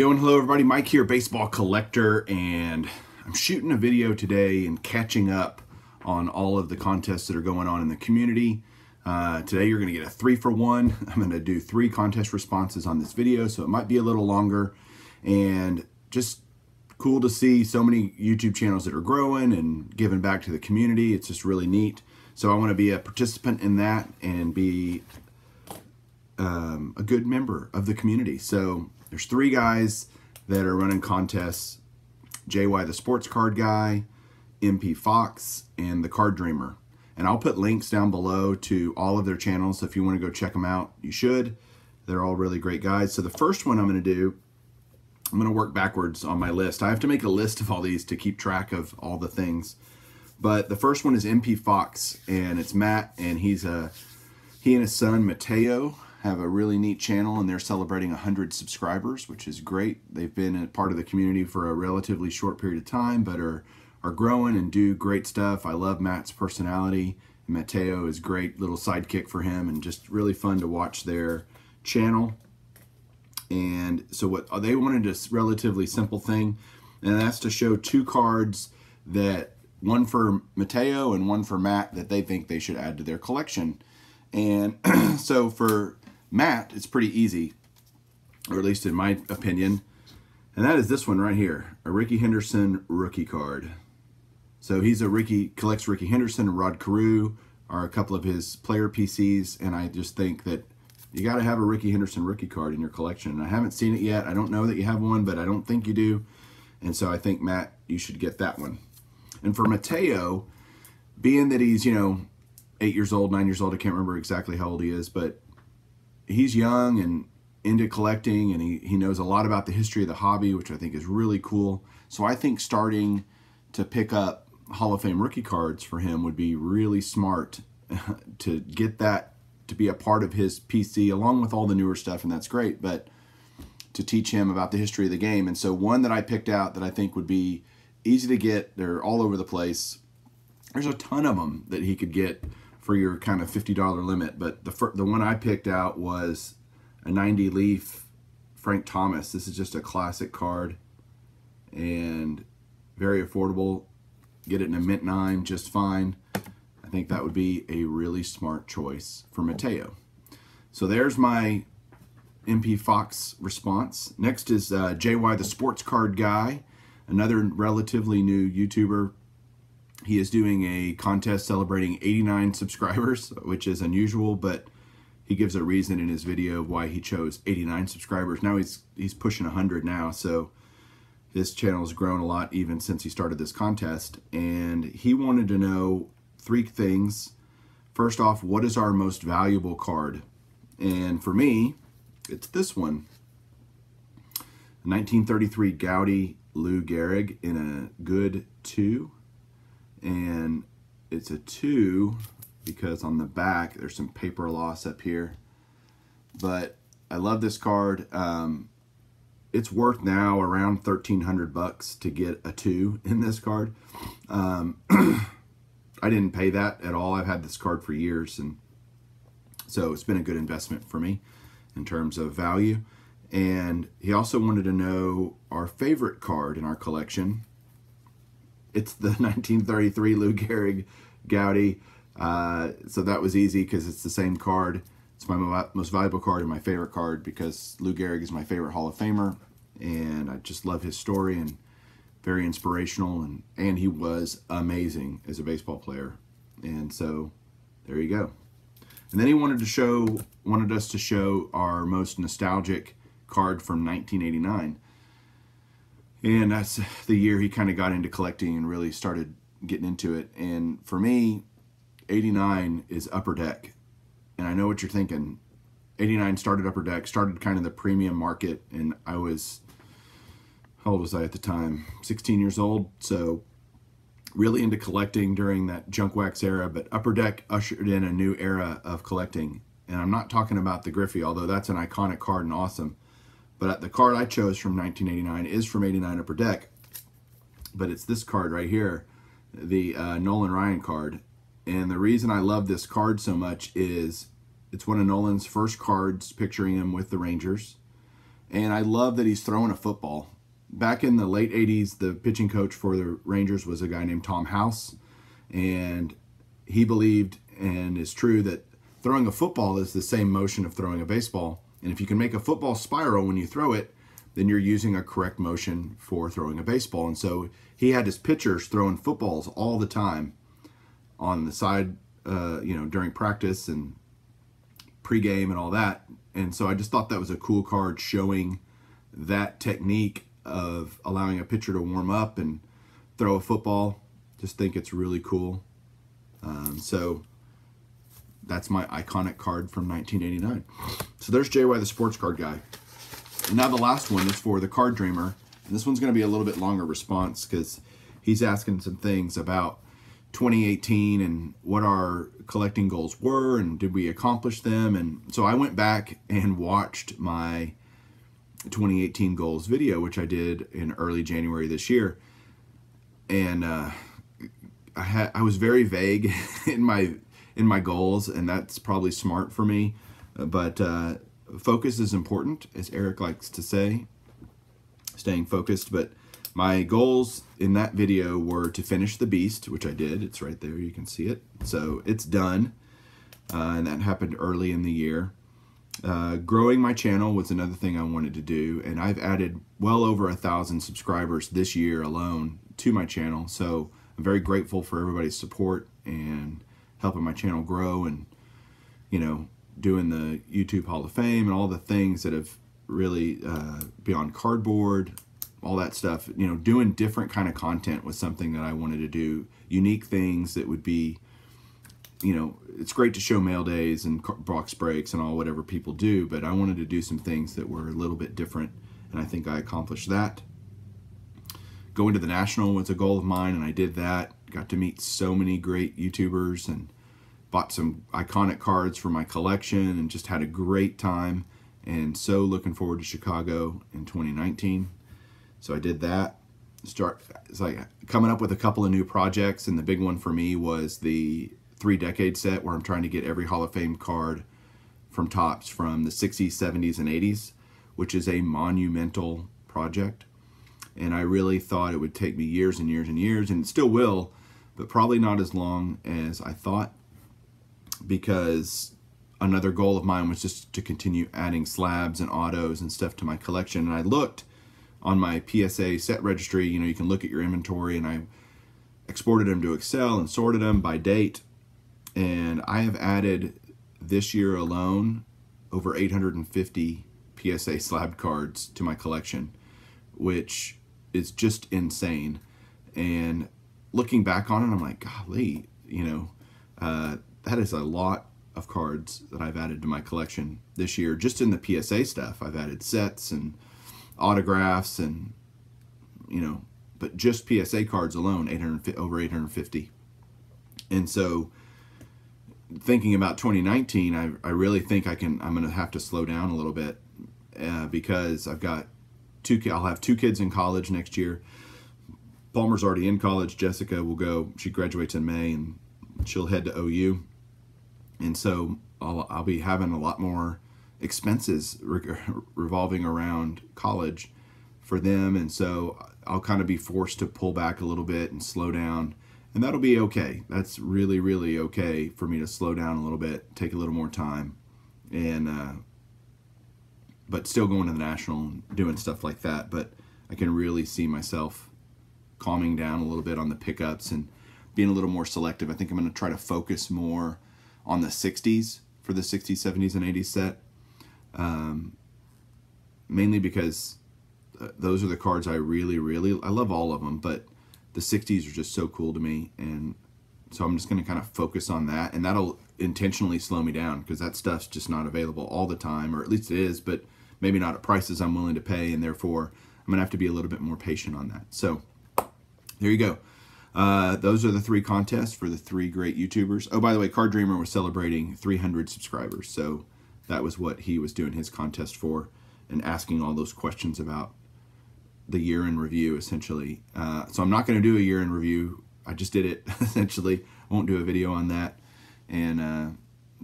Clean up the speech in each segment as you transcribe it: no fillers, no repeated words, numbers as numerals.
Yo and hello everybody, Mike here, baseball collector, and I'm shooting a video today and catching up on all of the contests that are going on in the community. Today you're going to get a 3-for-1. I'm going to do 3 contest responses on this video, so it might be a little longer, and just cool to see so many YouTube channels that are growing and giving back to the community. It's just really neat. So I want to be a participant in that and be a good member of the community. So there's 3 guys that are running contests: JY the Sports Card Guy, MP Fox, and the Card Dreamer. And I'll put links down below to all of their channels. So if you want to go check them out, you should. They're all really great guys. So the first one I'm going to do, I'm going to work backwards on my list. I have to make a list of all these to keep track of all the things. But the first one is MP Fox, and it's Matt, and he and his son Mateo have a really neat channel, and they're celebrating 100 subscribers, which is great. They've been a part of the community for a relatively short period of time, but are growing and do great stuff. I love Matt's personality. Mateo is a great little sidekick for him, and just really fun to watch their channel. And so what they wanted, a relatively simple thing, and that's to show 2 cards, that one for Mateo and one for Matt, that they think they should add to their collection. And so for Matt, it's pretty easy, or at least in my opinion, and that is this one right here, a Rickey Henderson rookie card. So he's collects Rickey Henderson, and Rod Carew are a couple of his player PCs, and I just think that you got to have a Rickey Henderson rookie card in your collection. And I haven't seen it yet. I don't know that you have one, but I don't think you do. And so I think, Matt, you should get that one. And for Mateo, being that he's, 8 years old, 9 years old, I can't remember exactly how old he is, but he's young and into collecting, and he knows a lot about the history of the hobby, which I think is really cool. So I think starting to pick up Hall of Fame rookie cards for him would be really smart to get that to be a part of his PC, along with all the newer stuff, and that's great, but to teach him about the history of the game. And so one that I picked out that I think would be easy to get, they're all over the place. There's a ton of them that he could get for your kind of $50 limit, but the one I picked out was a 90 leaf Frank Thomas. This is just a classic card and very affordable. Get it in a mint 9 just fine. I think that would be a really smart choice for Mateo. So there's my MP Fox response. Next is JY the Sports Card Guy, another relatively new YouTuber. He is doing a contest celebrating 89 subscribers, which is unusual, but he gives a reason in his video why he chose 89 subscribers. Now he's pushing 100 now, so his channel has grown a lot even since he started this contest. And he wanted to know 3 things. First off, what is our most valuable card? And for me, it's this one. 1933 Gowdy Lou Gehrig in a good 2. And it's a 2 because on the back there's some paper loss up here, but I love this card. It's worth now around 1,300 bucks to get a 2 in this card. I didn't pay that at all. I've had this card for years, and so it's been a good investment for me in terms of value. And he also wanted to know our favorite card in our collection. It's the 1933 Lou Gehrig Gowdy. So that was easy because it's the same card. It's my most valuable card and my favorite card because Lou Gehrig is my favorite Hall of Famer, and I just love his story, and very inspirational, and he was amazing as a baseball player. And so there you go. And then he wanted us to show our most nostalgic card from 1989. And that's the year he kind of got into collecting and really started getting into it. And for me, 89 is Upper Deck. And I know what you're thinking. 89 started Upper Deck, started kind of the premium market. And I was, how old was I at the time? 16 years old. So really into collecting during that junk wax era. But Upper Deck ushered in a new era of collecting. And I'm not talking about the Griffey, although that's an iconic card and awesome. But the card I chose from 1989 is from 89 Upper Deck. But it's this card right here, the Nolan Ryan card. And the reason I love this card so much is it's one of Nolan's first cards picturing him with the Rangers. And I love that he's throwing a football. Back in the late 80s, the pitching coach for the Rangers was a guy named Tom House. And he believed, and is true, that throwing a football is the same motion of throwing a baseball. And if you can make a football spiral when you throw it, then you're using a correct motion for throwing a baseball. And so he had his pitchers throwing footballs all the time on the side, during practice and pregame and all that. And so I just thought that was a cool card showing that technique of allowing a pitcher to warm up and throw a football. Just think it's really cool. So that's my iconic card from 1989. So there's JY the Sports Card Guy. And now the last one is for the Card Dreamer. And this one's going to be a little bit longer response because he's asking some things about 2018 and what our collecting goals were and did we accomplish them. And so I went back and watched my 2018 goals video, which I did in early January this year. And I was very vague in my goals, and that's probably smart for me. But focus is important, as Eric likes to say, staying focused. But my goals in that video were to finish The Beast, which I did. It's right there. You can see it. So it's done. And that happened early in the year. Growing my channel was another thing I wanted to do. And I've added well over 1,000 subscribers this year alone to my channel. So I'm very grateful for everybody's support and helping my channel grow, and, doing the YouTube Hall of Fame and all the things that have really, Beyond Cardboard, all that stuff, doing different kind of content was something that I wanted to do. Unique things that would be, it's great to show mail days and box breaks and all whatever people do, but I wanted to do some things that were a little bit different, and I think I accomplished that. Going to the National was a goal of mine, and I did that. Got to meet so many great YouTubers and bought some iconic cards for my collection and just had a great time, and so looking forward to Chicago in 2019. So I did that. It's like coming up with a couple of new projects, and the big one for me was the 3-decade set where I'm trying to get every Hall of Fame card from Topps from the 60s, 70s, and 80s, which is a monumental project. And I really thought it would take me years and years and years, and it still will, but probably not as long as I thought, because another goal of mine was just to continue adding slabs and autos and stuff to my collection. And I looked on my PSA set registry, you can look at your inventory, and I exported them to Excel and sorted them by date. And I have added this year alone over 850 PSA slab cards to my collection, which is just insane. And looking back on it, I'm like, golly, that is a lot of cards that I've added to my collection this year. Just in the PSA stuff, I've added sets and autographs and, but just PSA cards alone, over 850. And so thinking about 2019, I really think I'm going to have to slow down a little bit because I've got I'll have 2 kids in college next year. Palmer's already in college. Jessica will go. She graduates in May, and she'll head to OU. And so I'll be having a lot more expenses revolving around college for them. And so I'll kind of be forced to pull back a little bit and slow down. And that'll be okay. That's really, really okay for me to slow down a little bit, take a little more time, and but still going to the National and doing stuff like that. But I can really see myself calming down a little bit on the pickups and being a little more selective. I think I'm going to try to focus more on the 60s for the 60s, 70s, and 80s set. Mainly because those are the cards I love all of them, but the 60s are just so cool to me. And so I'm just going to kind of focus on that, and that'll intentionally slow me down because that stuff's just not available all the time, or at least it is, but maybe not at prices I'm willing to pay, and therefore I'm going to have to be a little bit more patient on that. So there you go. Those are the 3 contests for the 3 great YouTubers. Oh, by the way, Card Dreamer was celebrating 300 subscribers, so that was what he was doing his contest for, and asking all those questions about the year in review, essentially. So I'm not going to do a year in review. I just did it, essentially. I won't do a video on that. And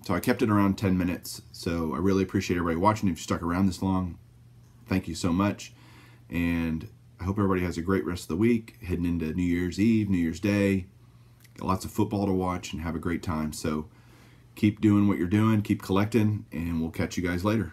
so I kept it around 10 minutes. So I really appreciate everybody watching. If you stuck around this long, Thank you so much. And I hope everybody has a great rest of the week, heading into New Year's Eve, New Year's Day. Got lots of football to watch and have a great time. So keep doing what you're doing, keep collecting, and we'll catch you guys later.